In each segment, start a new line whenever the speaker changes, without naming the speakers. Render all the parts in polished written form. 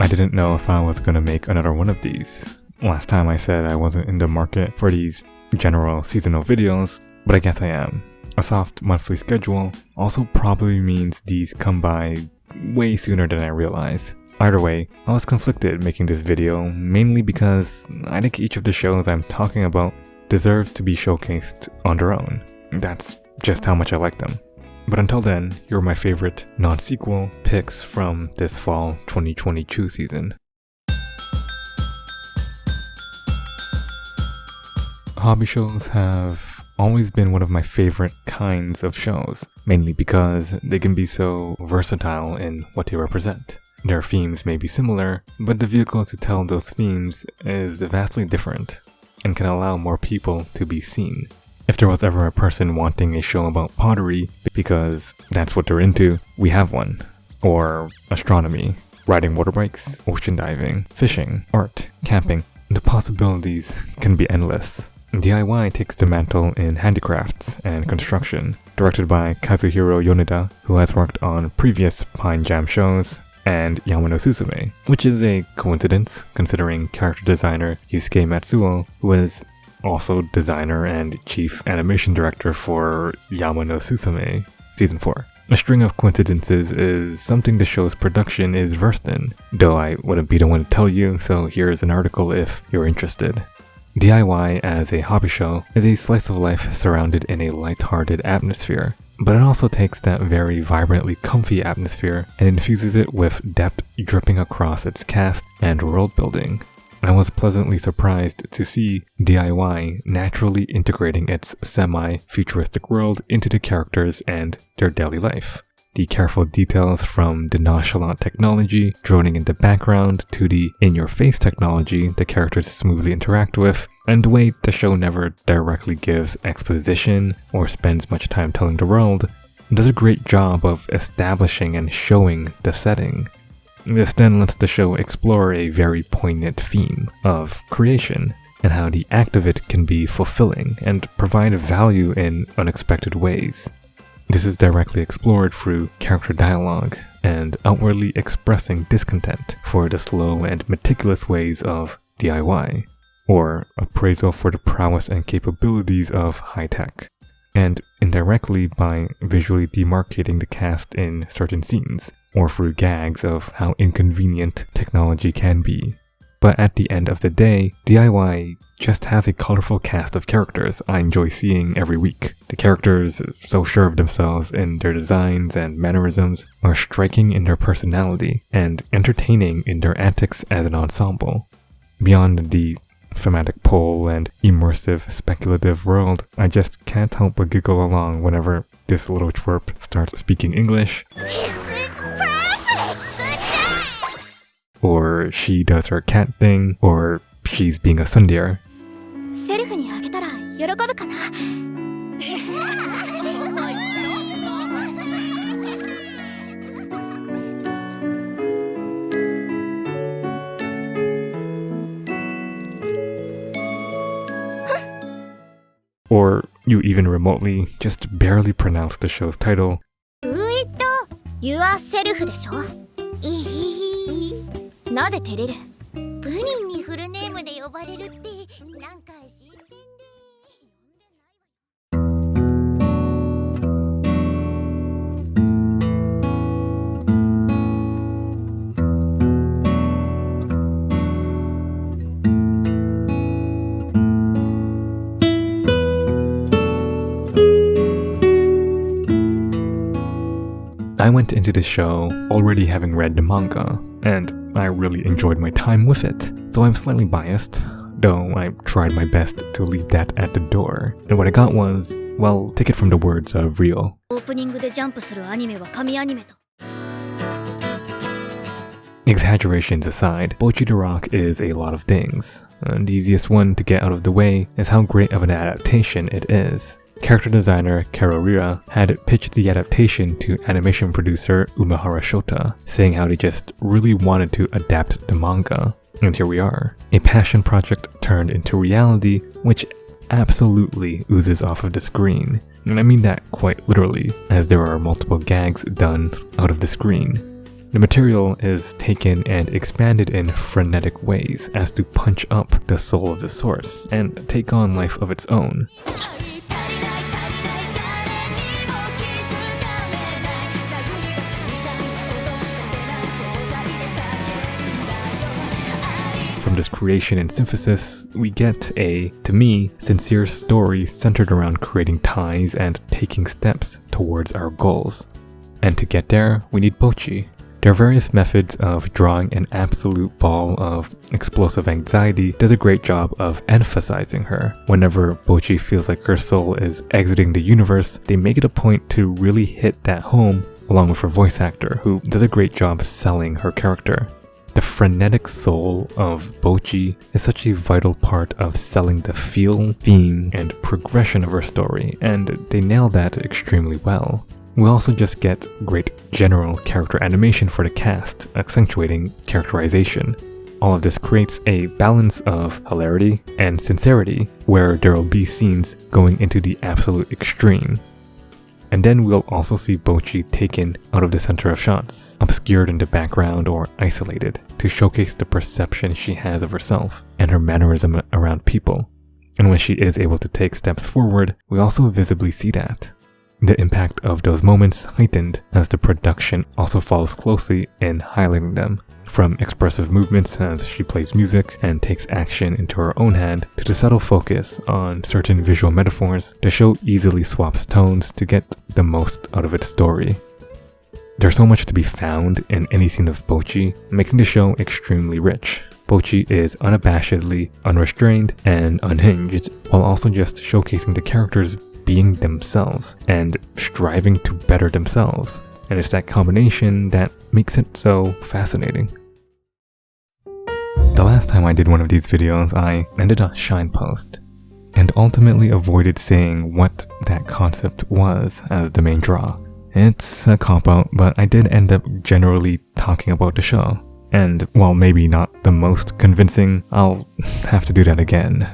I didn't know if I was gonna make another one of these. Last time I said I wasn't in the market for these general seasonal videos, but I guess I am. A soft monthly schedule also probably means these come by way sooner than I realized. Either way, I was conflicted making this video, mainly because I think each of the shows I'm talking about deserves to be showcased on their own. That's just how much I like them. But until then, here are my favorite non-sequel picks from this fall 2022 season. Hobby shows have always been one of my favorite kinds of shows, mainly because they can be so versatile in what they represent. Their themes may be similar, but the vehicle to tell those themes is vastly different and can allow more people to be seen. If there was ever a person wanting a show about pottery, because that's what they're into, we have one. Or astronomy, riding motorbikes, ocean diving, fishing, art, camping. The possibilities can be endless. DIY takes the mantle in handicrafts and construction, directed by Kazuhiro Yoneda, who has worked on previous Pine Jam shows, and Yamano Susume, which is a coincidence considering character designer Yusuke Matsuo, who is also designer and chief animation director for Yamano Susume Season 4. A string of coincidences is something the show's production is versed in, though I wouldn't be the one to tell you, so here's an article if you're interested. DIY as a hobby show is a slice of life surrounded in a light-hearted atmosphere, but it also takes that very vibrantly comfy atmosphere and infuses it with depth dripping across its cast and world building. I was pleasantly surprised to see DIY naturally integrating its semi-futuristic world into the characters and their daily life. The careful details from the nonchalant technology droning in the background to the in-your-face technology the characters smoothly interact with, and the way the show never directly gives exposition or spends much time telling the world, does a great job of establishing and showing the setting. This then lets the show explore a very poignant theme of creation and how the act of it can be fulfilling and provide value in unexpected ways. This is directly explored through character dialogue and outwardly expressing discontent for the slow and meticulous ways of DIY, or appraisal for the prowess and capabilities of high-tech, and indirectly by visually demarcating the cast in certain scenes, or through gags of how inconvenient technology can be. But at the end of the day, DIY just has a colorful cast of characters I enjoy seeing every week. The characters, so sure of themselves in their designs and mannerisms, are striking in their personality and entertaining in their antics as an ensemble. Beyond the thematic pull and immersive speculative world, I just can't help but giggle along whenever this little twerp starts speaking English, or she does her cat thing, or she's being a tsundere. Or you even remotely just barely pronounce the show's title. I went into this show already having read the manga, and I really enjoyed my time with it, so I'm slightly biased, though I tried my best to leave that at the door. And what I got was, well, take it from the words of Ryo. Exaggerations aside, Bocchi the Rock is a lot of things. The easiest one to get out of the way is how great of an adaptation it is. Character designer Karorira had pitched the adaptation to animation producer Umehara Shota, saying how they just really wanted to adapt the manga. And here we are. A passion project turned into reality, which absolutely oozes off of the screen. And I mean that quite literally, as there are multiple gags done out of the screen. The material is taken and expanded in frenetic ways as to punch up the soul of the source and take on life of its own. From this creation and synthesis, we get a, to me, sincere story centered around creating ties and taking steps towards our goals. And to get there, we need Bocchi. Their various methods of drawing an absolute ball of explosive anxiety does a great job of emphasizing her. Whenever Bocchi feels like her soul is exiting the universe, they make it a point to really hit that home, along with her voice actor, who does a great job selling her character. The frenetic soul of Bocchi is such a vital part of selling the feel, theme, and progression of her story, and they nail that extremely well. We also just get great general character animation for the cast, accentuating characterization. All of this creates a balance of hilarity and sincerity, where there will be scenes going into the absolute extreme. And then we'll also see Bocchi taken out of the center of shots, obscured in the background or isolated, to showcase the perception she has of herself and her mannerism around people. And when she is able to take steps forward, we also visibly see that. The impact of those moments heightened as the production also follows closely in highlighting them, from expressive movements as she plays music and takes action into her own hand, to the subtle focus on certain visual metaphors. The show easily swaps tones to get the most out of its story. There's so much to be found in any scene of Bocchi, making the show extremely rich. Bocchi is unabashedly unrestrained and unhinged, while also just showcasing the characters being themselves and striving to better themselves. And it's that combination that makes it so fascinating. The last time I did one of these videos, I ended on Shine Post, and ultimately avoided saying what that concept was as the main draw. It's a cop-out, but I did end up generally talking about the show. And while maybe not the most convincing, I'll have to do that again.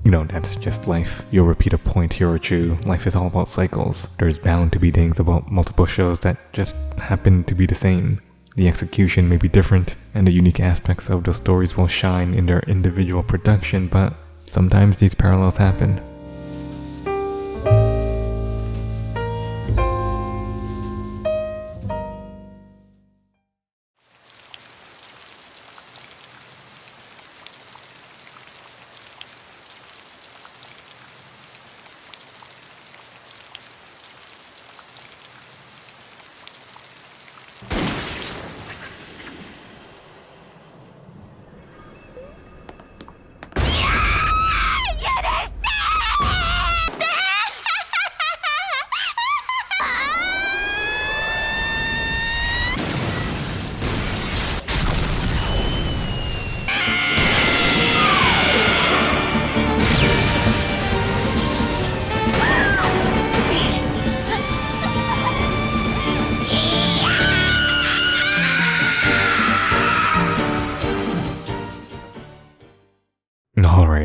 You know, that's just life. You'll repeat a point here or two. Life is all about cycles. There's bound to be things about multiple shows that just happen to be the same. The execution may be different, and the unique aspects of those stories will shine in their individual production, but sometimes these parallels happen.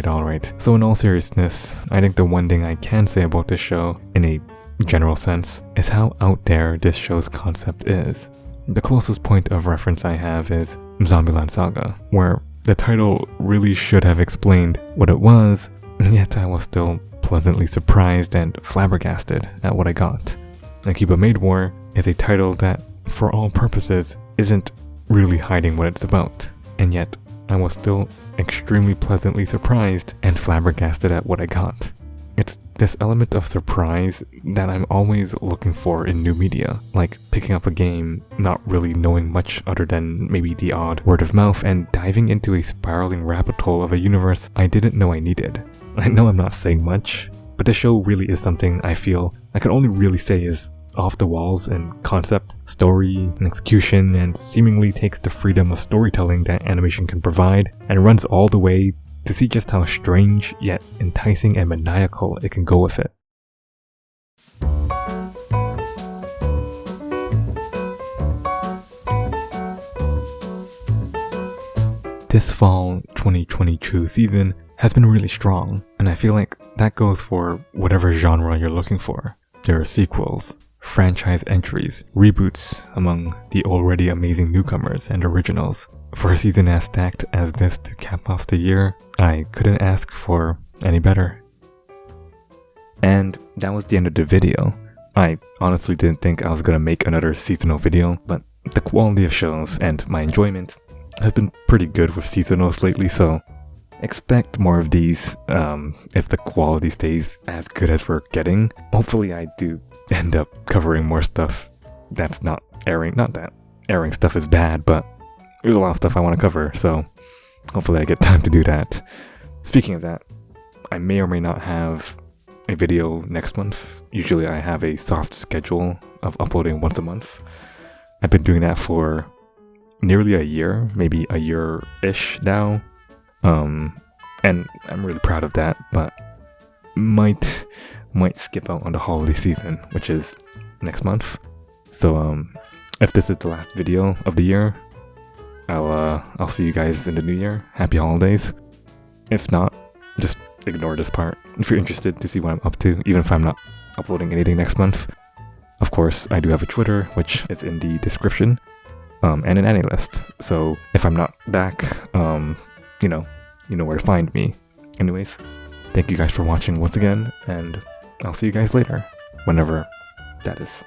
Alright. So in all seriousness, I think the one thing I can say about this show, in a general sense, is how out there this show's concept is. The closest point of reference I have is Zombieland Saga, where the title really should have explained what it was, yet I was still pleasantly surprised and flabbergasted at what I got. Akiba Maid War is a title that, for all purposes, isn't really hiding what it's about, and yet I was still extremely pleasantly surprised and flabbergasted at what I got. It's this element of surprise that I'm always looking for in new media, like picking up a game, not really knowing much other than maybe the odd word of mouth, and diving into a spiraling rabbit hole of a universe I didn't know I needed. I know I'm not saying much, but this show really is something I feel I can only really say is off the walls in concept, story, and execution, and seemingly takes the freedom of storytelling that animation can provide and runs all the way to see just how strange yet enticing and maniacal it can go with it. This fall 2022 season has been really strong, and I feel like that goes for whatever genre you're looking for. There are sequels, franchise entries, reboots among the already amazing newcomers and originals. For a season as stacked as this to cap off the year, I couldn't ask for any better. And that was the end of the video. I honestly didn't think I was gonna make another seasonal video, but the quality of shows and my enjoyment has been pretty good with seasonals lately, so expect more of these if the quality stays as good as we're getting. Hopefully I do end up covering more stuff that's not airing. Not that airing stuff is bad, but there's a lot of stuff I want to cover, so hopefully I get time to do that. Speaking of that, I may or may not have a video next month. Usually I have a soft schedule of uploading once a month. I've been doing that for nearly a year, maybe a year-ish now. And I'm really proud of that, but might skip out on the holiday season, which is next month. So if this is the last video of the year, I'll see you guys in the new year. Happy holidays. If not, just ignore this part if you're interested to see what I'm up to, even if I'm not uploading anything next month. Of course, I do have a Twitter, which is in the description, and an AniList. So if I'm not back, you know where to find me. Anyways, thank you guys for watching once again, and I'll see you guys later, whenever that is.